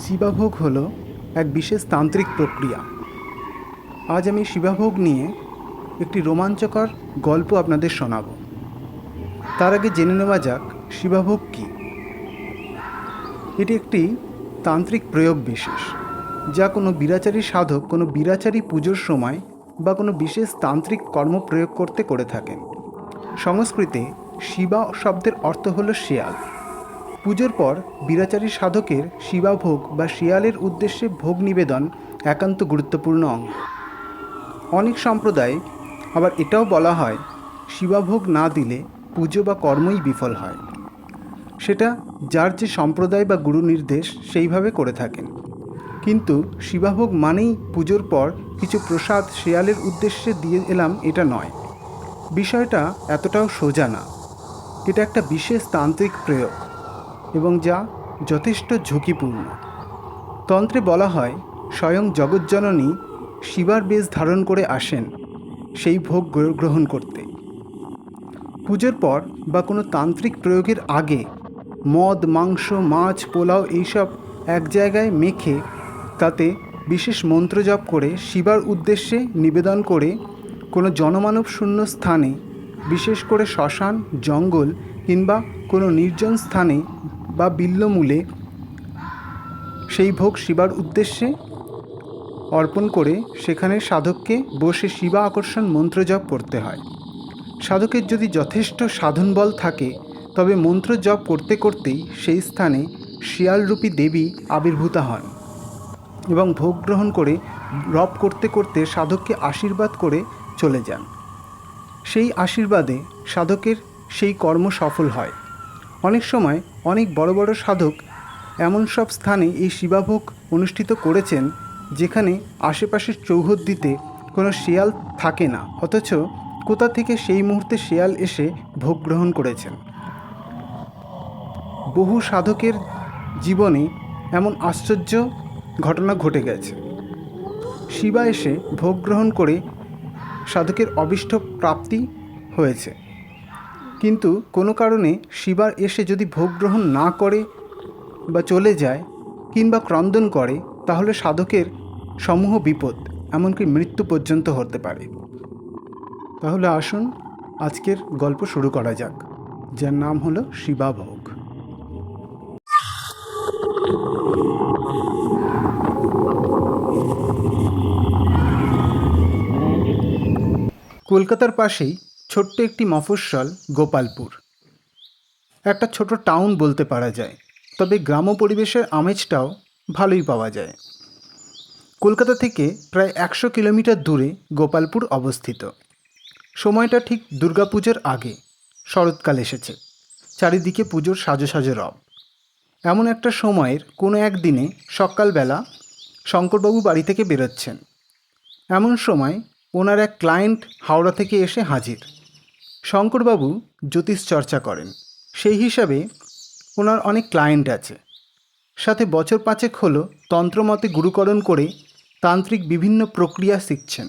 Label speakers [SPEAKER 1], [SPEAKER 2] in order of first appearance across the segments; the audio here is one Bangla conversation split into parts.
[SPEAKER 1] শিবাভোগ হলো এক বিশেষ তান্ত্রিক প্রক্রিয়া। আজ আমি শিবাভোগ নিয়ে একটি রোমাঞ্চকর গল্প আপনাদের শোনাব। তার আগে জেনে নেওয়া যাক শিবাভোগ কী। এটি একটি তান্ত্রিক প্রয়োগ বিশেষ, যা কোনো বিরাচারী সাধক কোনো বিরাচারী পুজোর সময় বা কোনো বিশেষ তান্ত্রিক কর্ম প্রয়োগ করতে করে থাকেন। সংস্কৃতে শিবা শব্দের অর্থ হলো শেয়াল। পুজোর পর বিরাচারী সাধকের শিবাভোগ বা শিয়ালের উদ্দেশ্যে ভোগ নিবেদন একান্ত গুরুত্বপূর্ণ অঙ্গ। অনেক সম্প্রদায়ে আবার এটাও বলা হয় শিবাভোগ না দিলে পুজো বা কর্মই বিফল হয়। সেটা যার যে সম্প্রদায় বা গুরু নির্দেশ সেইভাবে করে থাকেন। কিন্তু শিবাভোগ মানেই পুজোর পর কিছু প্রসাদ শেয়ালের উদ্দেশ্যে দিয়ে এলাম, এটা নয়। বিষয়টা এতটাও সোজা না। এটা একটা বিশেষ তান্ত্রিক প্রয়োগ এবং যা যথেষ্ট ঝুঁকিপূর্ণ। তন্ত্রে বলা হয় স্বয়ং জগজ্জননী শিবার বেশ ধারণ করে আসেন সেই ভোগ গ্রহণ করতে। পুজোর পর বা কোনো তান্ত্রিক প্রয়োগের আগে মদ, মাংস, মাছ, পোলাও এইসব এক জায়গায় মেখে তাতে বিশেষ মন্ত্র জপ করে শিবার উদ্দেশ্যে নিবেদন করে কোনো জনমানব শূন্য স্থানে, বিশেষ করে শ্মশান, জঙ্গল কিংবা কোনো নির্জন স্থানে বা বিল্বমূলে সেই ভোগ শিবার উদ্দেশ্যে অর্পণ করে সেখানে সাধককে বসে শিবা আকর্ষণ মন্ত্র জপ করতে হয়। সাধকের যদি যথেষ্ট সাধন বল থাকে তবে মন্ত্র জপ করতে করতেই সেই স্থানে শিয়ালরূপী দেবী আবির্ভূতা হন এবং ভোগ গ্রহণ করে রব করতে করতে সাধককে আশীর্বাদ করে চলে যান। সেই আশীর্বাদে সাধকের সেই কর্ম সফল হয়। অনেক সময় অনেক বড় বড় সাধক এমন সব স্থানে এই শিবাভোগ অনুষ্ঠিত করেছেন যেখানে আশেপাশের চৌহদ্দিতে কোনো শেয়াল থাকে না, অথচ কোথা থেকে সেই মুহূর্তে শেয়াল এসে ভোগ গ্রহণ করেছেন। বহু সাধকের জীবনে এমন আশ্চর্য ঘটনা ঘটে গেছে। শিবা এসে ভোগ গ্রহণ করে সাধকের অভীষ্ট প্রাপ্তি হয়েছে, কিন্তু কোনো কারণে শিবার এসে যদি ভোগ গ্রহণ না করে বা চলে যায় কিংবা ক্রন্দন করে তাহলে সাধকের সমূহ বিপদ, এমনকি মৃত্যু পর্যন্ত হতে পারে। তাহলে আসুন আজকের গল্প শুরু করা যাক, যার নাম হলো শিবাভোগ। কলকাতার পাশেই ছোট্ট একটি মফস্বল গোপালপুর। একটা ছোট টাউন বলতে পারা যায়, তবে গ্রাম্য পরিবেশের আমেজটাও ভালোই পাওয়া যায়। কলকাতা থেকে প্রায় 100 কিলোমিটার দূরে গোপালপুর অবস্থিত। সময়টা ঠিক দুর্গাপুজোর আগে, শরৎকাল এসেছে। চারিদিকে পুজোর সাজো সাজো রব। এমন একটা সময়ের কোনো একদিনে সকালবেলা শঙ্করবাবু বাড়ি থেকে বেরোচ্ছেন। এমন সময় ওনার এক ক্লায়েন্ট হাওড়া থেকে এসে হাজির। শঙ্করবাবু জ্যোতিষ চর্চা করেন, সেই হিসাবে ওনার অনেক ক্লায়েন্ট আছে। সাথে বছর 5 হলো তন্ত্রমতে গুরুকরণ করে তান্ত্রিক বিভিন্ন প্রক্রিয়া শিখছেন।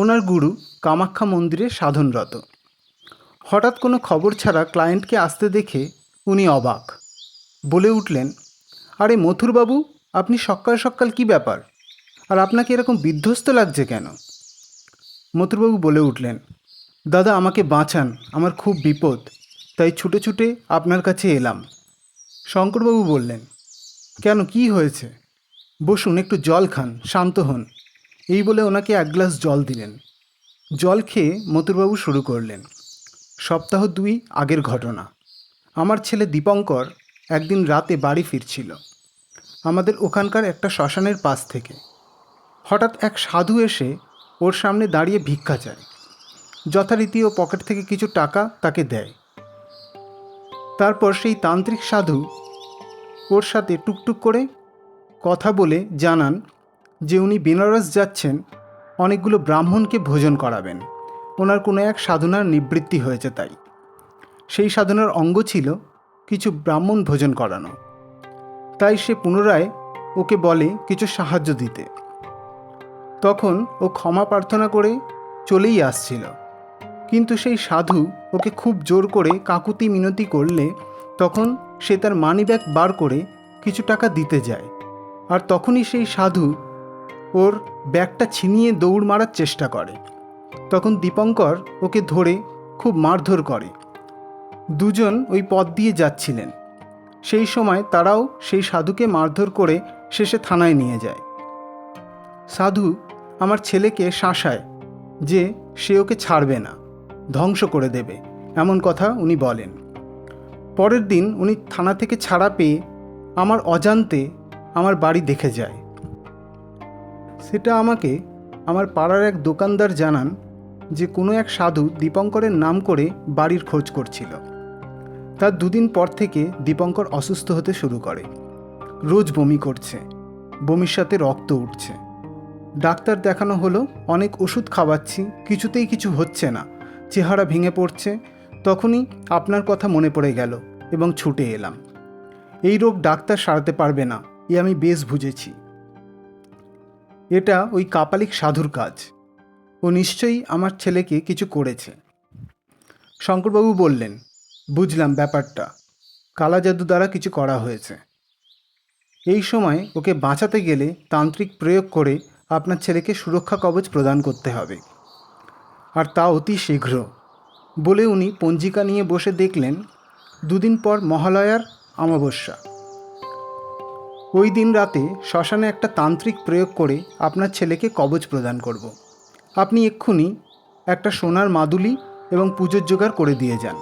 [SPEAKER 1] ওনার গুরু কামাখ্যা মন্দিরে সাধনরত। হঠাৎ কোনো খবর ছাড়া ক্লায়েন্টকে আসতে দেখে উনি অবাক। বলে উঠলেন, আরে মথুরবাবু, আপনি সকাল সকাল কী ব্যাপার, আর আপনাকে এরকম বিধ্বস্ত লাগছে কেন? মথুরবাবু বলে উঠলেন, দাদা আমাকে বাঁচান, আমার খুব বিপদ, তাই ছুটে ছুটে আপনার কাছে এলাম। শঙ্করবাবু বললেন, কেন, কি হয়েছে? বসুন, একটু জল খান, শান্ত হন। এই বলে ওনাকে 1 গ্লাস জল দিলেন। জল খেয়ে মথুরবাবু শুরু করলেন, সপ্তাহ 2 আগের ঘটনা। আমার ছেলে দীপঙ্কর একদিন রাতে বাড়ি ফিরছিল আমাদের ওখানকার একটা শ্মশানের পাশ থেকে। হঠাৎ এক সাধু এসে ওর সামনে দাঁড়িয়ে ভিক্ষা চায়। যথারীতি ও পকেট থেকে কিছু টাকা তাকে দেয়। তারপর সেই তান্ত্রিক সাধু ওর সাথে টুকটুক করে কথা বলে জানান যে উনি বেনারস যাচ্ছেন, অনেকগুলো ব্রাহ্মণকে ভোজন করাবেন। ওনার কোনো এক সাধনার নিবৃত্তি হয়েছে, তাই সেই সাধনার অঙ্গ ছিল কিছু ব্রাহ্মণ ভোজন করানো। তাই সে পুনরায় ওকে বলে কিছু সাহায্য দিতে। তখন ও ক্ষমা প্রার্থনা করে চলেই আসছিল। কিন্তু সেই সাধু ওকে খুব জোর করে কাকুতি মিনতি করলে তখন সে তার মানিব্যাগ বার করে কিছু টাকা দিতে যায়, আর তখনই সেই সাধু ওর ব্যাগটা ছিনিয়ে দৌড় মারার চেষ্টা করে। তখন দীপঙ্কর ওকে ধরে খুব মারধর করে। দুজন ওই পথ দিয়ে যাচ্ছিলেন, সেই সময় তারাও সেই সাধুকে মারধর করে শেষে থানায় নিয়ে যায়। সাধু আমার ছেলেকে শাসায় যে সে ওকে ছাড়বে না, ধ্বংস করে দেবে, এমন কথা উনি বলেন। পরের দিন উনি থানা থেকে ছাড়া পেয়ে আমার অজান্তে আমার বাড়ি দেখে যায়। সেটা আমাকে আমার পাড়ার এক দোকানদার জানান যে কোনো এক সাধু দীপঙ্করের নাম করে বাড়ির খোঁজ করছিল। তার দুদিন পর থেকে দীপঙ্কর অসুস্থ হতে শুরু করে। রোজ বমি করছে, বমির সাথে রক্ত উঠছে। ডাক্তার দেখানো হলো, অনেক ওষুধ খাওয়াচ্ছি, কিছুতেই কিছু হচ্ছে না, চেহারা ভেঙে পড়ছে। তখনই আপনার কথা মনে পড়ে গেল এবং ছুটে এলাম। এই রোগ ডাক্তার সারাতে পারবে না, এ আমি বেশ বুঝেছি। এটা ওই কাপালিক সাধুর কাজ, ও নিশ্চয়ই আমার ছেলেকে কিছু করেছে। শঙ্করবাবু বললেন, বুঝলাম ব্যাপারটা, কালা জাদু দ্বারা কিছু করা হয়েছে। এই সময় ওকে বাঁচাতে গেলে তান্ত্রিক প্রয়োগ করে আপনার ছেলেকে সুরক্ষা কবচ প্রদান করতে হবে, আর তা অতি শীঘ্র। বলে উনি পঞ্জিকা নিয়ে বসে দেখলেন দুদিন পর মহালয়ার অমাবস্যা। ওই দিন রাতে শ্মশানে একটা তান্ত্রিক প্রয়োগ করে আপনার ছেলেকে কবচ প্রদান করব। আপনি এক্ষুনি একটা সোনার মাদুলি এবং পুজোর জোগাড় করে দিয়ে যান।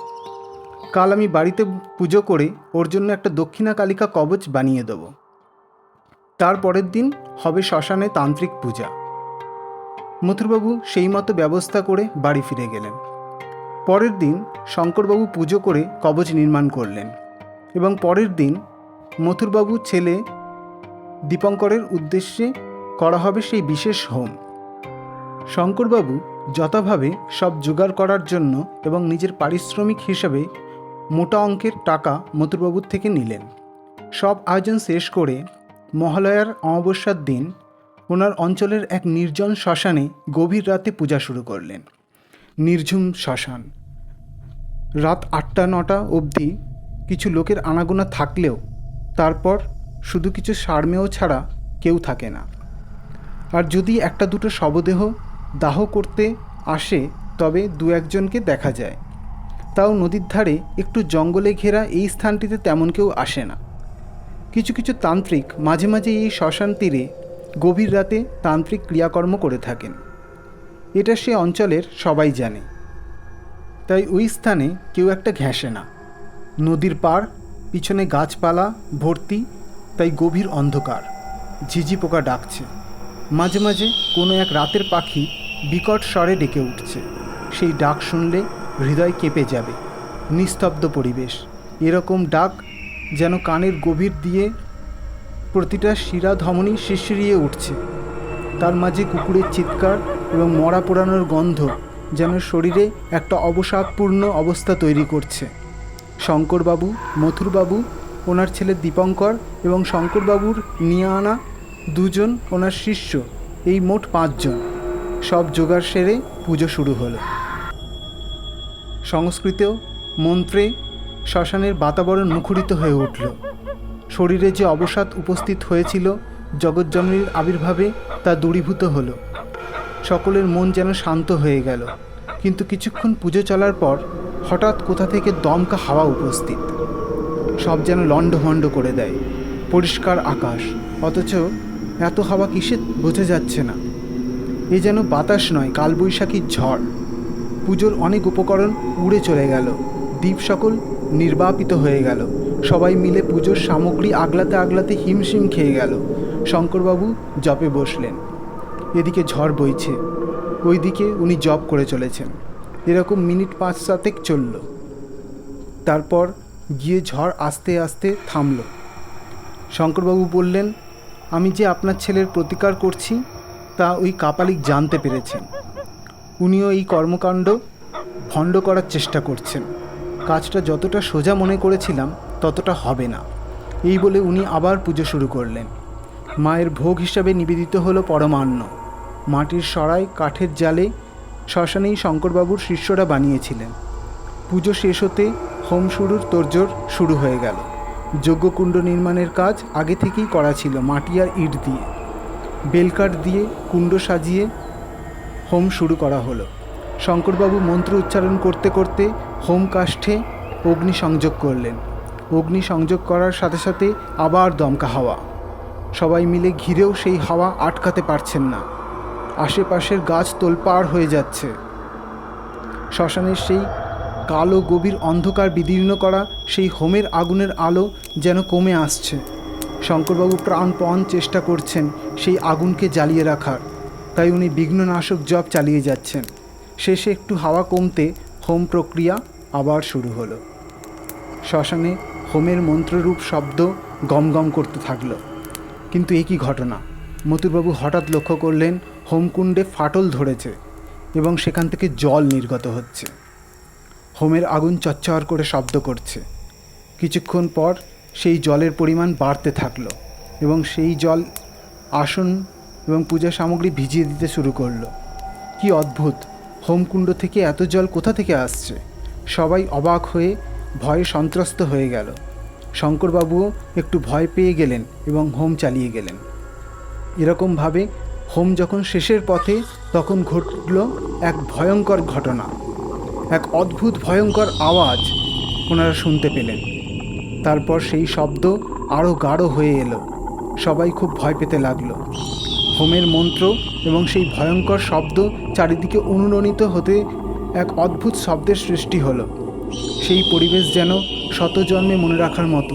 [SPEAKER 1] কাল আমি বাড়িতে পুজো করে ওর জন্য একটা দক্ষিণা কালিকা কবচ বানিয়ে দেব। তারপরের দিন হবে শ্মশানে তান্ত্রিক পূজা। মথুরবাবু সেই মতো ব্যবস্থা করে বাড়ি ফিরে গেলেন। পরের দিন শঙ্করবাবু পুজো করে কবচ নির্মাণ করলেন এবং পরের দিন মথুরবাবু ছেলে দীপঙ্করের উদ্দেশ্যে করা হবে সেই বিশেষ হোম। শঙ্করবাবু যথাভাবে সব জোগাড় করার জন্য এবং নিজের পারিশ্রমিক হিসাবে মোটা অঙ্কের টাকা মথুরবাবুর থেকে নিলেন। সব আয়োজন শেষ করে মহালয়ার অমাবস্যার দিন ওনার অঞ্চলের এক নির্জন শ্মশানে গভীর রাতে পূজা শুরু করলেন। নির্ঝুম শ্মশান, রাত 8-9 অবধি কিছু লোকের আনাগোনা থাকলেও তারপর শুধু কিছু সারমেয় ছাড়া কেউ থাকে না। আর যদি একটা দুটো শবদেহ দাহ করতে আসে তবে 2-1জনকে দেখা যায়, তাও নদীর ধারে একটু জঙ্গলে ঘেরা এই স্থানটিতে তেমন কেউ আসে না। কিছু কিছু তান্ত্রিক মাঝে মাঝে এই শ্মশান তীরে গভীর রাতে তান্ত্রিক ক্রিয়াকর্ম করে থাকেন, এটা সে অঞ্চলের সবাই জানে। তাই ওই স্থানে কেউ একটা ঘেঁষে না। নদীর পাড়, পিছনে গাছপালা ভর্তি, তাই গভীর অন্ধকার। ঝিঝি পোকা ডাকছে, মাঝে মাঝে কোনো এক রাতের পাখি বিকট স্বরে ডেকে উঠছে। সেই ডাক শুনলে হৃদয় কেঁপে যাবে। নিস্তব্ধ পরিবেশ, এরকম ডাক যেন কানের গভীর দিয়ে প্রতিটা শিরা ধমনী শিরশিরিয়ে উঠছে। তার মাঝে কুকুরের চিৎকার এবং মরা পোড়ানোর গন্ধ যেন শরীরে একটা অবসাদপূর্ণ অবস্থা তৈরি করছে। শঙ্করবাবু, মথুরবাবু, ওনার ছেলে দীপঙ্কর এবং শঙ্করবাবুর নিয়ে আনা 2জন ওনার শিষ্য, এই মোট 5 জন। সব জোগাড় সেরে পুজো শুরু হলো। সংস্কৃত মন্ত্রে শ্মশানের বাতাবরণ মুখরিত হয়ে উঠল। শরীরে যে অবসাদ উপস্থিত হয়েছিল জগজ্জননীর আবির্ভাবে তা দূরীভূত হলো। সকলের মন যেন শান্ত হয়ে গেল। কিন্তু কিছুক্ষণ পুজো চলার পর হঠাৎ কোথা থেকে দমকা হাওয়া উপস্থিত, সব যেন লণ্ডভণ্ড করে দেয়। পরিষ্কার আকাশ, অথচ এত হাওয়া কিসে বোঝা যাচ্ছে না। এ যেন বাতাস নয়, কালবৈশাখীর ঝড়। পুজোর অনেক উপকরণ উড়ে চলে গেল। দ্বীপ সকল নির্বাপিত হয়ে গেল। সবাই মিলে পুজোর সামগ্রী আগলাতে আগলাতে হিমশিম খেয়ে গেল। শঙ্করবাবু জপে বসলেন। এদিকে ঝড় বইছে, ওইদিকে উনি জপ করে চলেছেন। এরকম মিনিট 5-7 চলল। তারপর গিয়ে ঝড় আস্তে আস্তে থামল। শঙ্করবাবু বললেন, আমি যে আপনার ছেলের প্রতিকার করছি তা ওই কাপালিক জানতে পেরেছেন। উনিও এই কর্মকাণ্ড ভণ্ড করার চেষ্টা করছেন। কাজটা যতটা সোজা মনে করেছিলাম ততটা হবে না। এই বলে উনি আবার পুজো শুরু করলেন। মায়ের ভোগ হিসাবে নিবেদিত হলো পরমান্ন। মাটির সরাই কাঠের জালে শ্মশানেই শঙ্করবাবুর শিষ্যরা বানিয়েছিলেন। পুজো শেষ হতে হোম শুরুর তোড়জোড় শুরু হয়ে গেল। যজ্ঞকুণ্ড নির্মাণের কাজ আগে থেকেই করা ছিল মাটি আর ইট দিয়ে। বেলকাঠ দিয়ে কুণ্ড সাজিয়ে হোম শুরু করা হলো। শঙ্করবাবু মন্ত্র উচ্চারণ করতে করতে হোম কাষ্ঠে অগ্নি সংযোগ করলেন। অগ্নি সংযোগ করার সাথে সাথে আবার দমকা হাওয়া। সবাই মিলে ঘিরেও সেই হাওয়া আটকাতে পারছেন না। আশেপাশের গাছ তোলপাড় হয়ে যাচ্ছে। শ্মশানের সেই কালো গভীর অন্ধকার বিদীর্ণ করা সেই হোমের আগুনের আলো যেন কমে আসছে। শঙ্করবাবু প্রাণপণ চেষ্টা করছেন সেই আগুনকে জ্বালিয়ে রাখার, তাই উনি বিঘ্ননাশক জপ চালিয়ে যাচ্ছেন। শেষে একটু হাওয়া কমতে হোম প্রক্রিয়া আবার শুরু হলো। শ্মশানে হোমের মন্ত্ররূপ শব্দ গমগম করতে থাকলো। কিন্তু একই ঘটনা, মথুরবাবু হঠাৎ লক্ষ্য করলেন হোমকুণ্ডে ফাটল ধরেছে এবং সেখান থেকে জল নির্গত হচ্ছে। হোমের আগুন চচ্চর করে শব্দ করছে। কিছুক্ষণ পর সেই জলের পরিমাণ বাড়তে থাকলো এবং সেই জল আসন এবং পূজা সামগ্রী ভিজিয়ে দিতে শুরু করলো। কি অদ্ভুত! হোমকুণ্ড থেকে এত জল কোথা থেকে আসছে? সবাই অবাক হয়ে ভয়ে সন্ত্রস্ত হয়ে গেল। শঙ্করবাবুও একটু ভয় পেয়ে গেলেন এবং হোম চালিয়ে গেলেন। এরকমভাবে হোম যখন শেষের পথে, তখন ঘটল এক ভয়ঙ্কর ঘটনা। এক অদ্ভুত ভয়ঙ্কর আওয়াজ ওনারা শুনতে পেলেন। তারপর সেই শব্দ আরও গাঢ় হয়ে এলো। সবাই খুব ভয় পেতে লাগলো। হোমের মন্ত্র এবং সেই ভয়ঙ্কর শব্দ চারিদিকে অনুরণিত হতে এক অদ্ভুত শব্দের সৃষ্টি হলো। সেই পরিবেশ যেন শত জন্মে মনে রাখার মতো।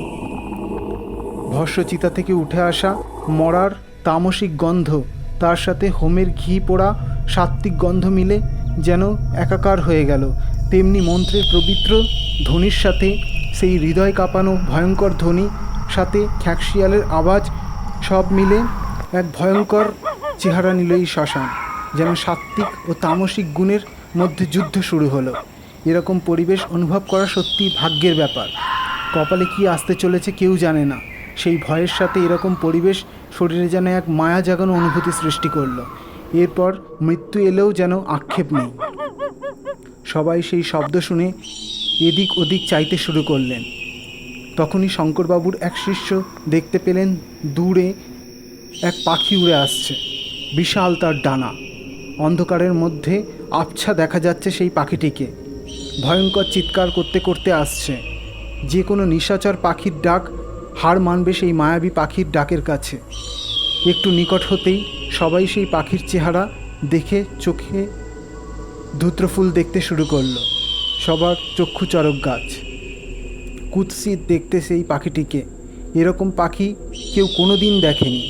[SPEAKER 1] ভস্মচিতা থেকে উঠে আসা মরার তামসিক গন্ধ, তার সাথে হোমের ঘি পোড়া সাত্ত্বিক গন্ধ মিলে যেন একাকার হয়ে গেল। তেমনি মন্ত্রের পবিত্র ধ্বনির সাথে সেই হৃদয় কাঁপানো ভয়ঙ্কর ধ্বনি, সাথে খ্যাঁকশিয়ালের আওয়াজ, সব মিলে এক ভয়ঙ্কর চেহারা নিল এই শ্মশান। যেন সাত্ত্বিক ও তামসিক গুণের মধ্যে যুদ্ধ শুরু হলো। এরকম পরিবেশ অনুভব করা সত্যিই ভাগ্যের ব্যাপার। কপালে কি আসতে চলেছে কেউ জানে না। সেই ভয়ের সাথে এরকম পরিবেশ শরীরে যেন এক মায়া জাগানো অনুভূতি সৃষ্টি করলো। এরপর মৃত্যু এলেও যেন আক্ষেপ নেই। সবাই সেই শব্দ শুনে এদিক ওদিক চাইতে শুরু করলেন। তখনই শঙ্করবাবুর এক শিষ্য দেখতে পেলেন দূরে এক পাখি উড়ে আসছে। বিশাল তার ডানা, অন্ধকারের মধ্যে আবছা দেখা যাচ্ছে সেই পাখিটিকে। ভয়ঙ্কর চিৎকার করতে করতে আসছে। যে কোনো নিশাচর পাখির ডাক হার মানবে সেই মায়াবী পাখির ডাকের কাছে। একটু নিকট হতেই সবাই সেই পাখির চেহারা দেখে চোখে ধূত্রফুল দেখতে শুরু করলো। সবার চক্ষু চরক গাছ। কুৎসিত দেখতে সেই পাখিটিকে। এরকম পাখি কেউ কোনো দিন দেখেনি।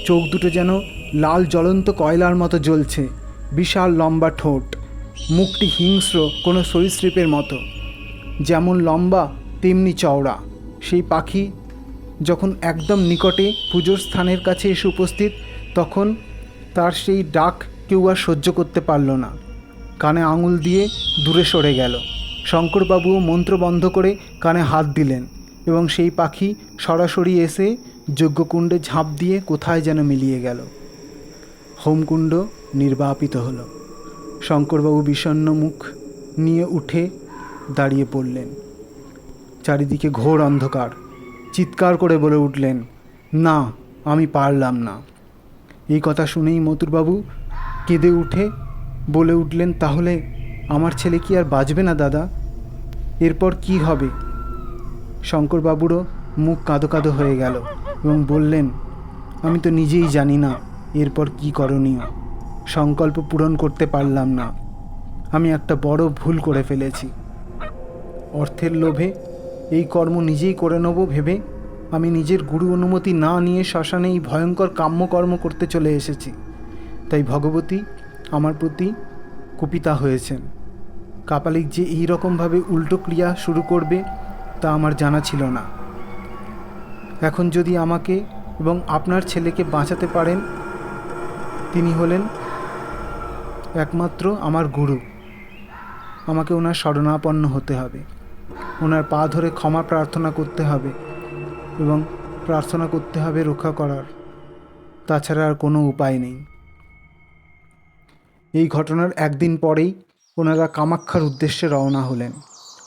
[SPEAKER 1] চোখ দুটো যেন লাল জ্বলন্ত কয়লার মতো জ্বলছে। বিশাল লম্বা ঠোঁট, মুখটি হিংস্র কোনো সরীসৃপের মতো। যেমন লম্বা তেমনি চওড়া। সেই পাখি যখন একদম নিকটে পুজোর স্থানের কাছে এসে উপস্থিত, তখন তার সেই ডাক কেউ আর সহ্য করতে পারল না। কানে আঙুল দিয়ে দূরে সরে গেল। শঙ্করবাবুও মন্ত্র বন্ধ করে কানে হাত দিলেন এবং সেই পাখি সরাসরি এসে যজ্ঞকুণ্ডে ঝাঁপ দিয়ে কোথায় যেন মিলিয়ে গেল। হোমকুণ্ড নির্বাপিত হলো। শঙ্করবাবু বিষণ্ণ মুখ নিয়ে উঠে দাঁড়িয়ে পড়লেন। চারিদিকে ঘোর অন্ধকার। চিৎকার করে বলে উঠলেন, না, আমি পারলাম না। এই কথা শুনেই মথুরবাবু কেঁদে উঠে বলে উঠলেন, তাহলে আমার ছেলে কি আর বাঁচবে না দাদা? এরপর কি হবে? শঙ্করবাবুরও মুখ কাঁদো কাঁদো হয়ে গেল এবং বললেন, আমি তো নিজেই জানি না এরপর কি করণীয়। সংকল্প পূরণ করতে পারলাম না। আমি একটা বড় ভুল করে ফেলেছি। অর্থের লোভে এই কর্ম নিজেই করে নেব ভেবে আমি নিজের গুরু অনুমতি না নিয়ে শ্মশানে এই ভয়ঙ্কর কাম্যকর্ম করতে চলে এসেছি। তাই ভগবতী আমার প্রতি কুপিতা হয়েছেন। কাপালিক যে এই রকমভাবে উল্টো ক্রিয়া শুরু করবে তা আমার জানা ছিল না। এখন যদি আমাকে এবং আপনার ছেলেকে বাঁচাতে পারেন, তিনি হলেন একমাত্র আমার গুরু। আমাকে ওনার শরণাপন্ন হতে হবে, ওনার পা ধরে ক্ষমা প্রার্থনা করতে হবে এবং প্রার্থনা করতে হবে রক্ষা করার। তাছাড়া আর কোনো উপায় নেই। এই ঘটনার একদিন পরেই ওনারা কামাখ্যার উদ্দেশ্যে রওনা হলেন।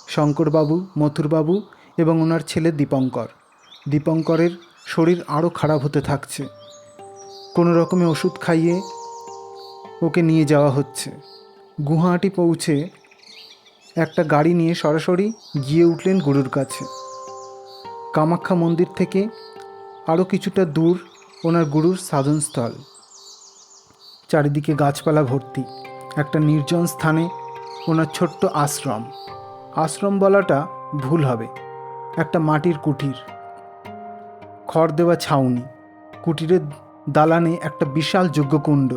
[SPEAKER 1] শঙ্করবাবু, মথুরবাবু এবং ওনার ছেলে দীপঙ্কর। দীপঙ্করের শরীর আরও খারাপ হতে থাকছে। কোনো রকমে ওষুধ খাইয়ে ওকে নিয়ে যাওয়া হচ্ছে। গুয়াহাটি পৌঁছে একটা গাড়ি নিয়ে সরাসরি গিয়ে উঠলেন গুরুর কাছে। কামাখ্যা মন্দির থেকে আরও কিছুটা দূর ওনার গুরুর সাধনস্থল। চারিদিকে গাছপালা ভর্তি। একটা নির্জন স্থানে ওনার ছোট্ট আশ্রম। আশ্রম বলাটা ভুল হবে, একটা মাটির কুটির, খড় দেওয়া ছাউনি। কুটিরের দালানে একটা বিশাল যজ্ঞকুণ্ড।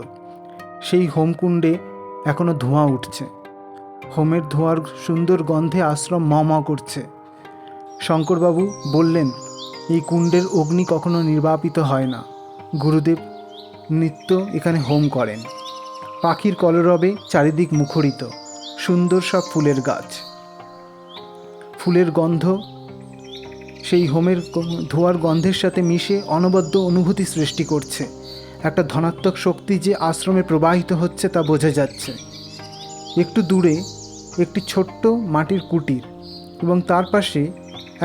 [SPEAKER 1] সেই হোমকুণ্ডে এখনও ধোঁয়া উঠছে। হোমের ধোঁয়ার সুন্দর গন্ধে আশ্রম ম ম করছে। শঙ্করবাবু বললেন, এই কুণ্ডের অগ্নি কখনো নির্বাপিত হয় না। গুরুদেব নিত্য এখানে হোম করেন। পাখির কলরবে চারিদিক মুখরিত। সুন্দর সব ফুলের গাছ। ফুলের গন্ধ সেই হোমের ধোঁয়ার গন্ধের সাথে মিশে অনবদ্য অনুভূতি সৃষ্টি করছে। একটা ধনাত্মক শক্তি যে আশ্রমে প্রবাহিত হচ্ছে তা বোঝা যাচ্ছে। একটু দূরে একটি ছোট্ট মাটির কুটির এবং তার পাশে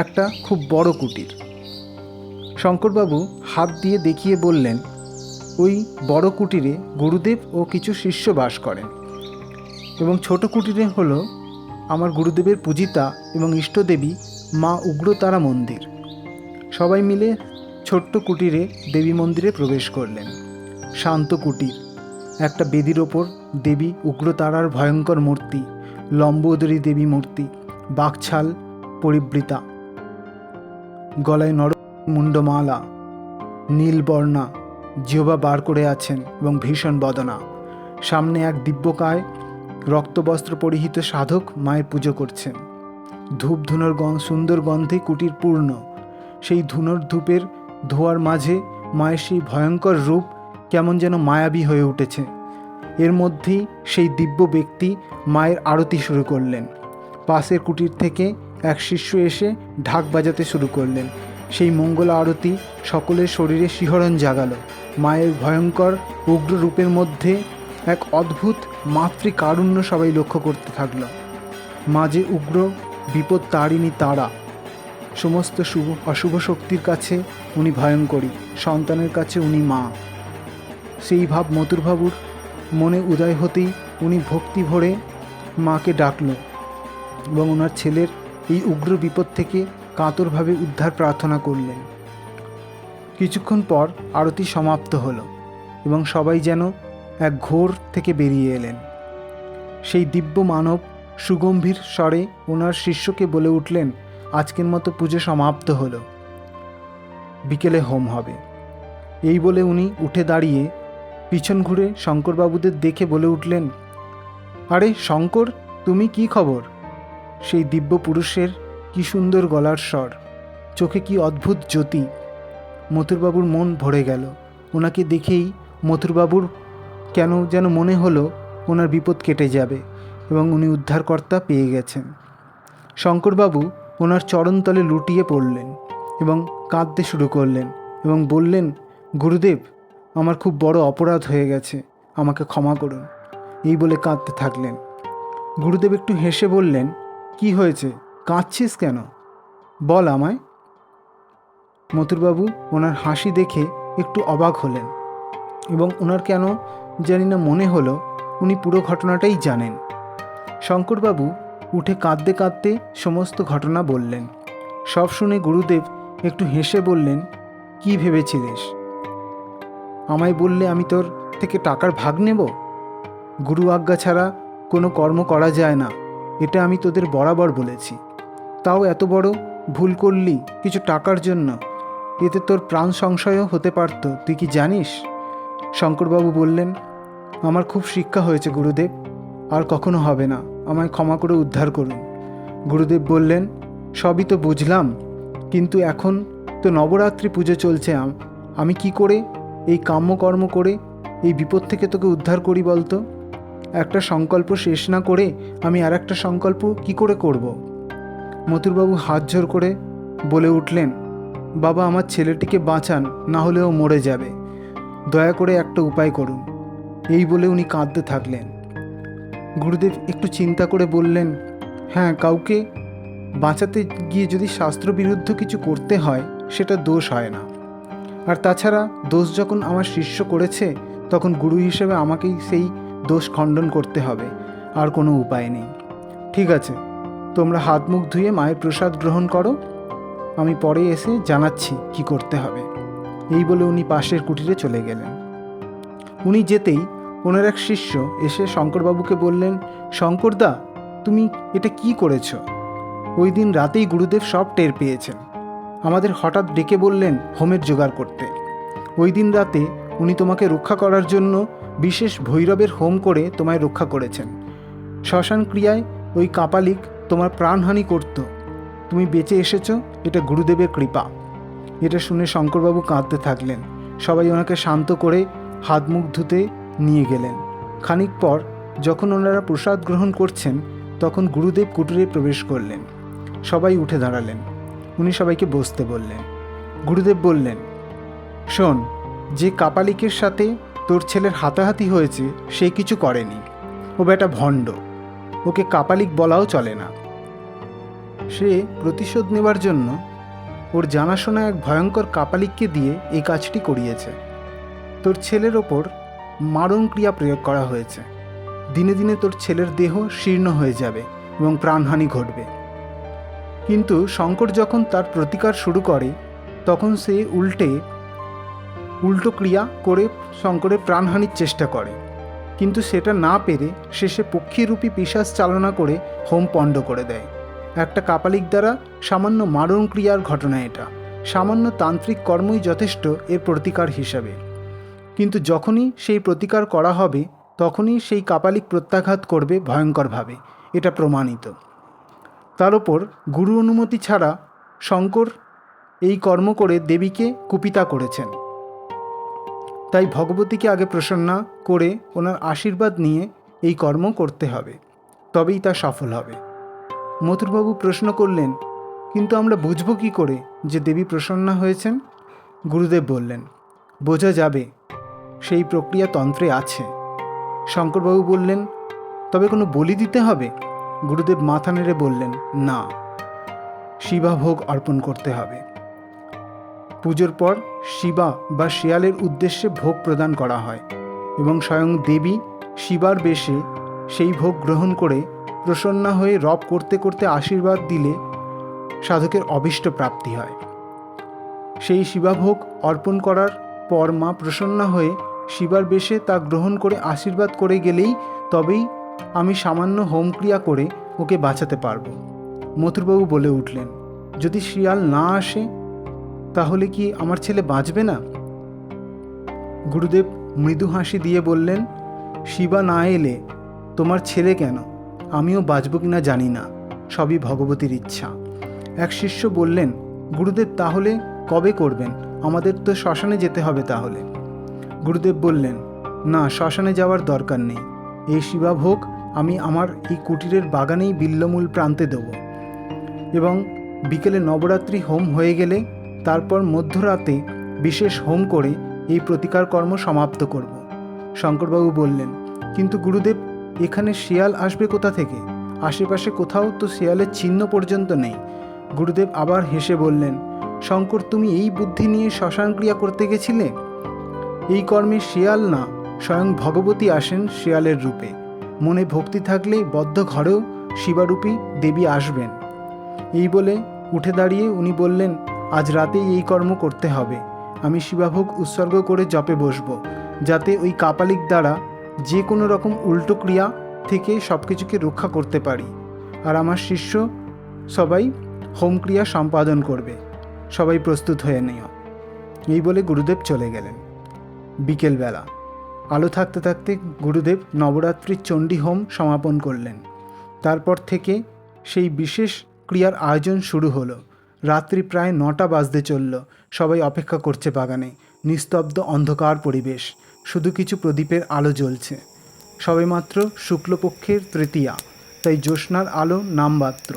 [SPEAKER 1] একটা খুব বড় কুটির। শঙ্করবাবু হাত দিয়ে দেখিয়ে বললেন, ওই বড় কুটিরে গুরুদেব ও কিছু শিষ্য বাস করেন এবং ছোট কুটিরে হলো আমার গুরুদেবের পূজিতা এবং ইষ্টদেবী মা উগ্রতারা মন্দির। সবাই মিলে ছোট্ট কুটিরে দেবী মন্দিরে প্রবেশ করলেন। শান্ত কুটির। একটা বেদির ওপর দেবী উগ্রতারার ভয়ঙ্কর মূর্তি, লম্বোদরী দেবী মূর্তি, বাকছাল পরিবৃতা, গলায় মুন্ডমালা, নীলবর্ণা, জিহ্বা বার করে আছেন এবং ভীষণ বদনা। সামনে এক দিব্যকায় রক্তবস্ত্র পরিহিত সাধক মায়ের পুজো করছেন। ধূপ ধুনোর সুন্দর গন্ধে কুটির পূর্ণ। সেই ধুনোর ধূপের ধোয়ার মাঝে মায়ের সেই ভয়ঙ্কর রূপ কেমন যেন মায়াবী হয়ে উঠেছে। এর মধ্যেই সেই দিব্য ব্যক্তি মায়ের আরতি শুরু করলেন। পাশের কুটির থেকে এক শিষ্য এসে ঢাক বাজাতে শুরু করলেন। সেই মঙ্গল আরতি সকলের শরীরে শিহরণ জাগালো। মায়ের ভয়ঙ্কর উগ্র রূপের মধ্যে এক অদ্ভুত মাতৃকারুণ্য সবাই লক্ষ্য করতে থাকল। মা যে উগ্র বিপদ তারিণী তারা। সমস্ত অশুভ শক্তির কাছে উনি ভয়ঙ্করী, সন্তানের কাছে উনি মা। সেই ভাব মথুরবাবুর মনে উদয় হতেই উনি ভক্তি ভরে মাকে ডাকল এবং ওনার ছেলের এই উগ্র বিপদ থেকে কাতরভাবে উদ্ধার প্রার্থনা করলেন। কিছুক্ষণ পর আরতি সমাপ্ত হলো এবং সবাই যেন এক ঘোর থেকে বেরিয়ে এলেন। সেই দিব্য মানব সুগম্ভীর স্বরে ওনার শিষ্যকে বলে উঠলেন, আজকের মতো পুজো সমাপ্ত হলো, বিকেলে হোম হবে। এই বলে উনি উঠে দাঁড়িয়ে পিছন ঘুরে শঙ্করবাবুদের দেখে বলে উঠলেন, আরে শঙ্কর, তুমি কি খবর? সেই দিব্য পুরুষের কি সুন্দর গলার স্বর, চোখে কি অদ্ভুত জ্যোতি। মথুরবাবুর মন ভরে গেল। ওনাকে দেখেই মথুরবাবুর কেন যেন মনে হলো ওনার বিপদ কেটে যাবে এবং উনি উদ্ধারকর্তা পেয়ে গেছেন। শঙ্করবাবু ওনার চরণতলে লুটিয়ে পড়লেন এবং কাঁদতে শুরু করলেন এবং বললেন, গুরুদেব, আমার খুব বড় অপরাধ হয়ে গেছে, আমাকে ক্ষমা করুন। এই বলে কাঁদতে থাকলেন। গুরুদেব একটু হেসে বললেন, কি হয়েছে, কাঁদছিস কেন, বল আমায়। মথুরবাবু ওনার হাসি দেখে একটু অবাক হলেন এবং ওনার কেন জানি না মনে হলো উনি পুরো ঘটনাটাই জানেন। শঙ্করবাবু উঠে কাঁদতে কাঁদতে সমস্ত ঘটনা বললেন। সব শুনে গুরুদেব একটু হেসে বললেন, কি ভেবেছিলিস, আমায় বললে আমি তোর থেকে টাকার ভাগ নেব? গুরু আজ্ঞা ছাড়া কোনো কর্ম করা যায় না, এটা আমি তোদের বরাবর বলেছি। তাও এত বড় ভুল করলি কিছু টাকার জন্য, এতে তোর প্রাণ সংশয়ও হতে পারত, তুই কি জানিস? শঙ্করবাবু বললেন, আমার খুব শিক্ষা হয়েছে গুরুদেব, আর কখনো হবে না, আমায় ক্ষমা করে উদ্ধার করুন। গুরুদেব বললেন, সবই তো বুঝলাম, কিন্তু এখন তো নবরাত্রি পুজো চলছে, আমি কি করে এই কাম্যকর্ম করে এই বিপদ থেকে তোকে উদ্ধার করি বলতো? একটা সংকল্প শেষ না করে আমি আর একটা সংকল্প কি করে করব? মথুরবাবু হাত জোর করে বলে উঠলেন, বাবা, আমার ছেলেটিকে বাঁচান, না হলে ও মরে যাবে, দয়া করে একটা উপায় করুন। এই বলে উনি কাঁদতে থাকলেন। গুরুদেব একটু চিন্তা করে বললেন, হ্যাঁ, কাউকে বাঁচাতে গিয়ে যদি শাস্ত্রবিরুদ্ধ কিছু করতে হয় সেটা দোষ হয় না। আর তাছাড়া দোষ যখন আমার শিষ্য করেছে তখন গুরু হিসেবে আমাকেই সেই দোষ খণ্ডন করতে হবে, আর কোনো উপায় নেই। ঠিক আছে, তোমরা হাত মুখ ধুয়ে মায়ের প্রসাদ গ্রহণ করো, আমি পরে এসে জানাচ্ছি কি করতে হবে। এই বলে উনি পাশের কুটিরে চলে গেলেন। উনি যেতেই ওনার এক শিষ্য এসে শঙ্করবাবুকে বললেন, শঙ্করদা, তুমি এটা কি করেছ? ওই দিন রাতেই গুরুদেব সব টের পেয়েছেন। আমাদের হঠাৎ ডেকে বললেন হোমের জোগাড় করতে। ওই দিন রাতে উনি তোমাকে রক্ষা করার জন্য বিশেষ ভৈরবের হোম করে তোমায় রক্ষা করেছেন। শ্মশান ক্রিয়ায় ওই কাপালিক তোমার প্রাণহানি করত, তুমি বেঁচে এসেছো, এটা গুরুদেবের কৃপা। এটা শুনে শঙ্করবাবু কাঁদতে থাকলেন। সবাই ওনাকে শান্ত করে হাত মুখ ধুতে নিয়ে গেলেন। খানিক পর যখন ওনারা প্রসাদ গ্রহণ করছেন তখন গুরুদেব কুটিরে প্রবেশ করলেন। সবাই উঠে দাঁড়ালেন। উনি সবাইকে বসতে বললেন। গুরুদেব বললেন, শোন, যে কাপালিকের সাথে তোর ছেলের হাতাহাতি হয়েছে সে কিছু করেনি, ও বেটা ভণ্ড, ওকে কাপালিক বলাও চলে না। সে প্রতিশোধ নেবার জন্য ওর জানাশোনা এক ভয়ঙ্কর কাপালিককে দিয়ে এই কাজটি করিয়েছে। তোর ছেলের ওপর মারণ ক্রিয়া প্রয়োগ করা হয়েছে। দিনে দিনে তোর ছেলের দেহ শীর্ণ হয়ে যাবে এবং প্রাণহানি ঘটবে। কিন্তু শঙ্কর যখন তার প্রতিকার শুরু করে তখন সে উল্টো ক্রিয়া করে শঙ্করের প্রাণহানির চেষ্টা করে, কিন্তু সেটা না পেরে শেষে পক্ষীরূপী পিশাচ চালনা করে হোম পণ্ড করে দেয়। একটা কাপালিক দ্বারা সামান্য মারণ ক্রিয়ার ঘটনা এটা। সামান্য তান্ত্রিক কর্মই যথেষ্ট এর প্রতিকার হিসাবে। কিন্তু যখনই সেই প্রতিকার করা হবে তখনই সেই কাপালিক প্রত্যাঘাত করবে ভয়ঙ্করভাবে, এটা প্রমাণিত। তার ওপর গুরু অনুমতি ছাড়া শঙ্কর এই কর্ম করে দেবীকে কুপিতা করেছেন। তাই ভগবতীকে আগে প্রসন্না করে ওনার আশীর্বাদ নিয়ে এই কর্ম করতে হবে, তবেই তা সফল হবে। মথুরবাবু প্রশ্ন করলেন, কিন্তু আমরা বুঝব কী করে যে দেবী প্রসন্না হয়েছেন? গুরুদেব বললেন, বোঝা যাবে, সেই প্রক্রিয়া তন্ত্রে আছে। শঙ্করবাবু বললেন, তবে কোনো বলি দিতে হবে? গুরুদেব মাথা নেড়ে বললেন, না, শিবাভোগ অর্পণ করতে হবে। পুজোর পর শিবা বা শিয়ালের উদ্দেশ্যে ভোগ প্রদান করা হয় এবং স্বয়ং দেবী শিবার বেশে সেই ভোগ গ্রহণ করে প্রসন্না হয়ে রব করতে করতে আশীর্বাদ দিলে সাধকের অভীষ্ট প্রাপ্তি হয়। সেই শিবাভোগ অর্পণ করার পর মা প্রসন্না হয়ে শিবার বেশে তা গ্রহণ করে আশীর্বাদ করে গেলেই তবেই আমি সামান্য হোমক্রিয়া করে ওকে বাঁচাতে পারব। মথুরবাবু বলে উঠলেন, যদি শিয়াল না আসে তাহলে কি আমার ছেলে বাঁচবে না? গুরুদেব মৃদু হাসি দিয়ে বললেন, শিবা না এলে তোমার ছেলে কেন, আমিও বাঁচব কিনা জানি না, সবই ভগবতীর ইচ্ছা। এক শিষ্য বললেন, গুরুদেব তাহলে কবে করবেন? আমাদের তো শ্মশানে যেতে হবে তাহলে। গুরুদেব বললেন, না, শ্মশানে যাওয়ার দরকার নেই। এই শিবাভোগ আমি আমার এই কুটিরের বাগানেই বিল্লমূল প্রান্তে দেব এবং বিকেলে নবরাত্রি হোম হয়ে গেলে তারপর মধ্যরাতে বিশেষ হোম করে এই প্রতিকার কর্ম সমাপ্ত করব। শঙ্করবাবু বললেন, কিন্তু গুরুদেব, এখানে শিয়াল আসবে কোথা থেকে? আশেপাশে কোথাও তো শিয়ালের চিহ্ন পর্যন্ত নেই। গুরুদেব আবার হেসে বললেন, শঙ্কর, তুমি এই বুদ্ধি নিয়ে শ্মশান ক্রিয়া করতে গেছিলে? এই কর্মে শিয়াল না, স্বয়ং ভগবতী আসেন শিয়ালের রূপে। মনে ভক্তি থাকলেই বদ্ধ ঘরেও শিবারূপী দেবী আসবেন। এই বলে উঠে দাঁড়িয়ে উনি বললেন, আজ রাতেই এই কর্ম করতে হবে। আমি শিবাভোগ উৎসর্গ করে জপে বসব, যাতে ওই কাপালিক দ্বারা যে কোনো রকম উল্টো ক্রিয়া থেকে সব কিছুকে রক্ষা করতে পারি। আর আমার শিষ্য সবাই হোমক্রিয়া সম্পাদন করবে। সবাই প্রস্তুত হয়ে নিও। এই বলে গুরুদেব চলে গেলেন। বিকেলবেলা আলো থাকতে থাকতে গুরুদেব নবরাত্রির চণ্ডী হোম সমাপন করলেন। তারপর থেকে সেই বিশেষ ক্রিয়ার আয়োজন শুরু হলো। রাত্রি প্রায় 9টা বাজতে চলল। সবাই অপেক্ষা করছে বাগানে। নিস্তব্ধ অন্ধকার পরিবেশ, শুধু কিছু প্রদীপের আলো জ্বলছে। সবেমাত্র শুক্লপক্ষের তৃতীয়া, তাই জ্যোৎস্নার আলো নামমাত্র।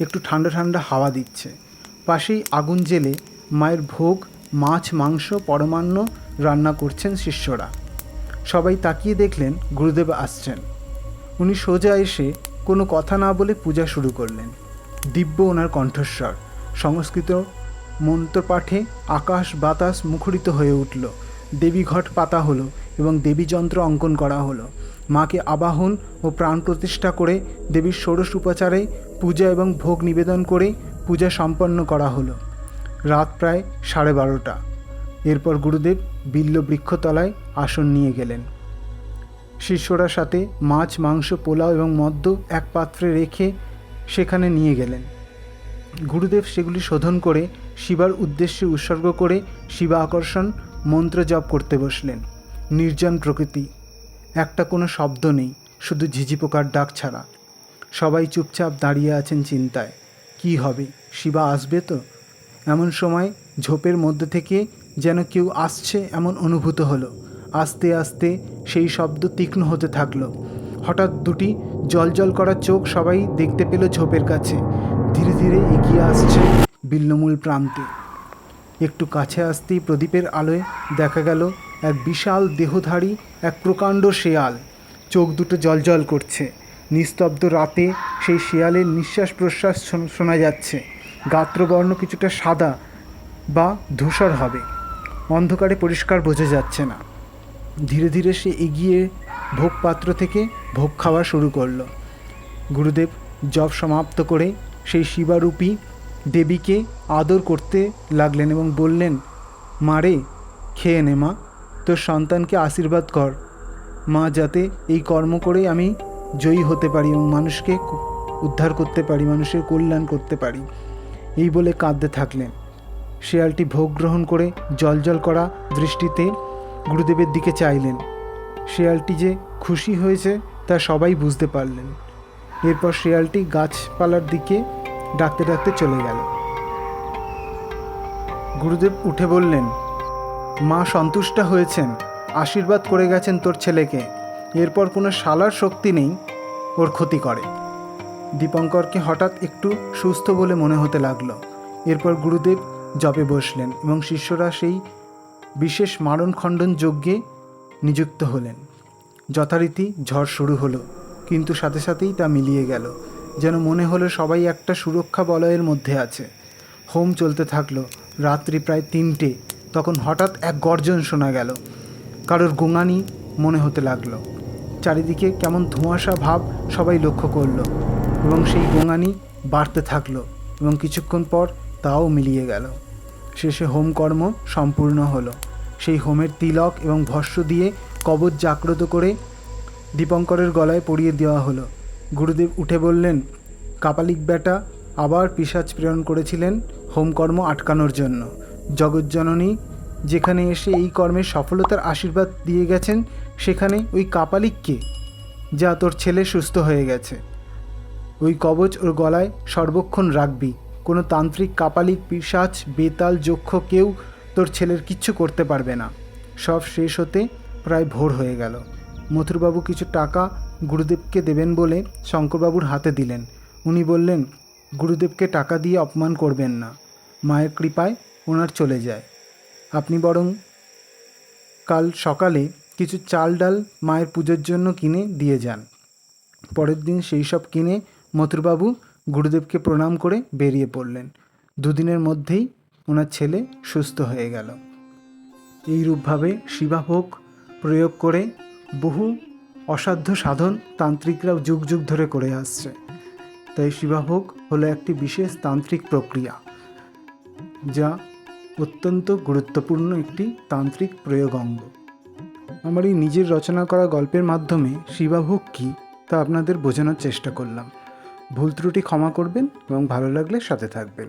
[SPEAKER 1] একটু ঠান্ডা ঠান্ডা হাওয়া দিচ্ছে। পাশেই আগুন জ্বেলে মায়ের ভোগ, মাছ, মাংস, পরমান্ন রান্না করছেন শিষ্যরা। সবাই তাকিয়ে দেখলেন গুরুদেব আসছেন। উনি সোজা এসে কোনো কথা না বলে পূজা শুরু করলেন। দিব্য ওনার কণ্ঠস্বর। সংস্কৃত মন্ত্রপাঠে আকাশ বাতাস মুখরিত হয়ে উঠল। দেবী ঘট পাতা হলো এবং দেবী যন্ত্র অঙ্কন করা হলো। মাকে আবাহন ও প্রাণ প্রতিষ্ঠা করে দেবীর ষোড়শ উপাচারে পূজা এবং ভোগ নিবেদন করে পূজা সম্পন্ন করা হলো। রাত প্রায় 12:30। এরপর গুরুদেব বিল্ল বৃক্ষতলায় আসন নিয়ে গেলেন। শিষ্যরা সাথে মাছ, মাংস, পোলাও এবং মদ্য এক পাত্রে রেখে সেখানে নিয়ে গেলেন। গুরুদেব সেগুলি শোধন করে শিবার উদ্দেশ্যে উৎসর্গ করে শিবা আকর্ষণ মন্ত্র জপ করতে বসলেন। নির্জন প্রকৃতি, একটা কোনো শব্দ নেই, শুধু ঝিঝি পোকার ডাক ছাড়া। সবাই চুপচাপ দাঁড়িয়ে আছেন চিন্তায়। কি হবে, শিবা আসবে তো? এমন সময় ঝোপের মধ্যে থেকে যেন কেউ আসছে এমন অনুভূত হলো। আস্তে আস্তে সেই শব্দ তীক্ষ্ণ হতে থাকলো। হঠাৎ দুটি জলজল করা চোখ সবাই দেখতে পেল ঝোপের কাছে। ধীরে ধীরে এগিয়ে আসছে বিল্লমূল প্রান্তে। একটু কাছে আসতেই প্রদীপের আলোয় দেখা গেল এক বিশাল দেহধারী এক প্রকাণ্ড শেয়াল। চোখ দুটো জলজল করছে। নিস্তব্ধ রাতে সেই শেয়ালের নিঃশ্বাস প্রশ্বাস শোনা যাচ্ছে। গাত্রবর্ণ কিছুটা সাদা বা ধূসর হবে, অন্ধকারে পরিষ্কার বোঝা যাচ্ছে না। ধীরে ধীরে সে এগিয়ে ভোগপাত্র থেকে ভোগ খাওয়া শুরু করলো। গুরুদেব জপ সমাপ্ত করে সেই শিবারূপী দেবীকে আদর করতে লাগলেন এবং বললেন, মারে, খেয়ে নে মা, তোর সন্তানকে আশীর্বাদ কর মা, যাতে এই কর্ম করে আমি জয়ী হতে পারি এবং মানুষকে উদ্ধার করতে পারি, মানুষের কল্যাণ করতে পারি। এই বলে কাঁদতে থাকলেন। শেয়ালটি ভোগ গ্রহণ করে জলজল করা দৃষ্টিতে গুরুদেবের দিকে চাইলেন। শেয়ালটি যে খুশি হয়েছে তা সবাই বুঝতে পারলেন। এরপর শেয়ালটি গাছপালার দিকে ডাকতে ডাকতে চলে গেল। গুরুদেব উঠে বললেন, মা সন্তুষ্ট হয়েছেন, আশীর্বাদ করে গেছেন তোর ছেলেকে। এরপর কোনো শালার শক্তি নেই ওর ক্ষতি করে। দীপঙ্করকে হঠাৎ একটু সুস্থ বলে মনে হতে লাগলো। এরপর গুরুদেব জপে বসলেন এবং শিষ্যরা সেই বিশেষ মারণ খণ্ডন যজ্ঞে নিযুক্ত হলেন। যথারীতি ঝড় শুরু হলো, কিন্তু সাথে সাথেই তা মিলিয়ে গেল। যেন মনে হলো সবাই একটা সুরক্ষা বলয়ের মধ্যে আছে। হোম চলতে থাকলো। রাত্রি প্রায় 3টে। তখন হঠাৎ এক গর্জন শোনা গেল। কারোর গোঙানি মনে হতে লাগলো। চারিদিকে কেমন ধোঁয়াশা ভাব সবাই লক্ষ্য করলো এবং সেই গোঙানি বাড়তে থাকলো এবং কিছুক্ষণ পর তাও মিলিয়ে গেল। শেষে হোমকর্ম সম্পূর্ণ হলো। সেই হোমের তিলক এবং ভস্য দিয়ে কবচ জাগ্রত করে দীপঙ্করের গলায় পরিয়ে দেওয়া হলো। গুরুদেব উঠে বললেন, কাপালিক বেটা আবার পিশাচ প্রেরণ করেছিলেন হোমকর্ম আটকানোর জন্য। জগজ্জননী যেখানে এসে এই কর্মের সফলতার আশীর্বাদ দিয়ে গেছেন, সেখানে ওই কাপালিককে, যা তোর ছেলে সুস্থ হয়ে গেছে, ওই কবচ ওর গলায় সর্বক্ষণ রাখবি। কোনো তান্ত্রিক, কাপালিক, পিশাচ, বেতাল, যক্ষ কেউ তোর ছেলের কিচ্ছু করতে পারবে না। সব শেষ হতে প্রায় ভোর হয়ে গেল। মথুরবাবু কিছু টাকা গুরুদেবকে দেবেন বলে শঙ্করবাবুর হাতে দিলেন। উনি বললেন, গুরুদেবকে টাকা দিয়ে অপমান করবেন না, মায়ের কৃপায় ওনার চলে যায়। আপনি বরং কাল সকালে কিছু চাল ডাল মায়ের পুজোর জন্য কিনে দিয়ে যান। পরের দিন সেই সব কিনে মথুরবাবু গুরুদেবকে প্রণাম করে বেরিয়ে পড়লেন। 2 দিনের মধ্যেই ওনার ছেলে সুস্থ হয়ে গেল। এইরূপভাবে শিবাভোগ প্রয়োগ করে বহু অসাধ্য সাধন তান্ত্রিকরা যুগ যুগ ধরে করে আসছে। তাই শিবাভোগ হলো একটি বিশেষ তান্ত্রিক প্রক্রিয়া, যা অত্যন্ত গুরুত্বপূর্ণ একটি তান্ত্রিক প্রয়োগ অঙ্গ। আমার এই নিজের রচনা করা গল্পের মাধ্যমে শিবাভোগ কী তা আপনাদের বোঝানোর চেষ্টা করলাম। ভুল ত্রুটি ক্ষমা করবেন এবং ভালো লাগলে সাথে থাকবেন।